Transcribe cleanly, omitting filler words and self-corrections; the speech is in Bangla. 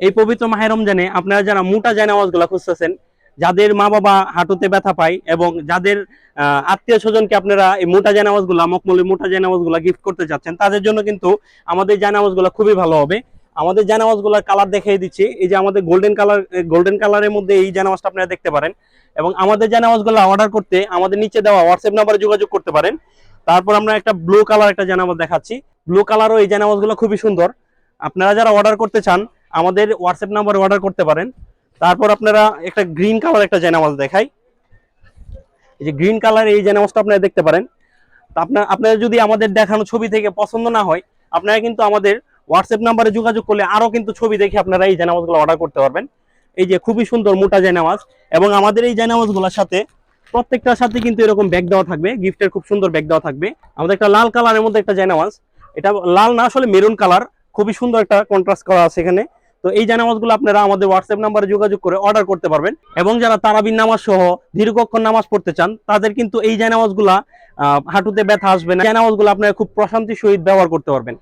এই পবিত্র মাহে রমজানে আপনারা যারা মোটা জায়নামাজগুলো খুঁজতেছেন, যাদের মা বাবা হাঁটুতে ব্যথা পায় এবং যাদের আত্মীয় স্বজনকে আপনারা এই মোটা জায়নামাজগুলা, মখমলি মোটা জায়নামাজগুলা গিফট করতে চাচ্ছেন, তাদের জন্য কিন্তু আমাদের জায়নামাজগুলো খুবই ভালো হবে। আমাদের জায়নামাজগুলোর কালার দেখিয়ে দিচ্ছি। এই যে আমাদের গোল্ডেন কালারের মধ্যে এই জায়নামাজটা আপনারা দেখতে পারেন। এবং আমাদের জায়নামাজগুলো অর্ডার করতে আমাদের নিচে দেওয়া হোয়াটসঅ্যাপ নাম্বারে যোগাযোগ করতে পারেন। তারপর আমরা একটা ব্লু কালার একটা জায়নামাজ দেখাচ্ছি। ব্লু কালারও এই জায়নামাজগুলো খুবই সুন্দর। আপনারা যারা অর্ডার করতে চান আমাদের হোয়াটসঅ্যাপ নাম্বারে অর্ডার করতে পারেন। তারপর আপনারা একটা গ্রিন কালার একটা জায়নামাজ দেখাই। এই যে গ্রিন কালার এই জায়নামাজটা আপনারা দেখতে পারেন। তা আপনারা যদি আমাদের দেখানো ছবি থেকে পছন্দ না হয়, আপনারা কিন্তু আমাদের হোয়াটসঅ্যাপ নাম্বারে যোগাযোগ করলে আরো কিন্তু ছবি দেখে আপনারা এই জায়নামাজগুলো অর্ডার করতে পারবেন। এই যে খুবই সুন্দর মোটা জায়নামাজ। এবং আমাদের এই জায়নামাজগুলোর সাথে প্রত্যেকটার সাথে কিন্তু এরকম ব্যাগ দেওয়া থাকবে, গিফটের খুব সুন্দর ব্যাগ দেওয়া থাকবে। আমাদের একটা লাল কালারের মধ্যে একটা জায়নামাজ, এটা লাল না আসলে মেরুন কালার, খুবই সুন্দর একটা কন্ট্রাস্ট করা আছে এখানে। তো এই জায়নামাজগুলো আপনারা আমাদের হোয়াটসঅ্যাপ নাম্বারে যোগাযোগ করে অর্ডার করতে পারবেন। এবং যারা তারাবির নামাজ সহ দীর্ঘক্ষণ নামাজ পড়তে চান, তাদের কিন্তু এই জায়নামাজগুলা হাঁটুতে ব্যথা আসবে না, জায়নামাজগুলো আপনারা খুব প্রশান্তির সহিত ব্যবহার করতে পারবেন।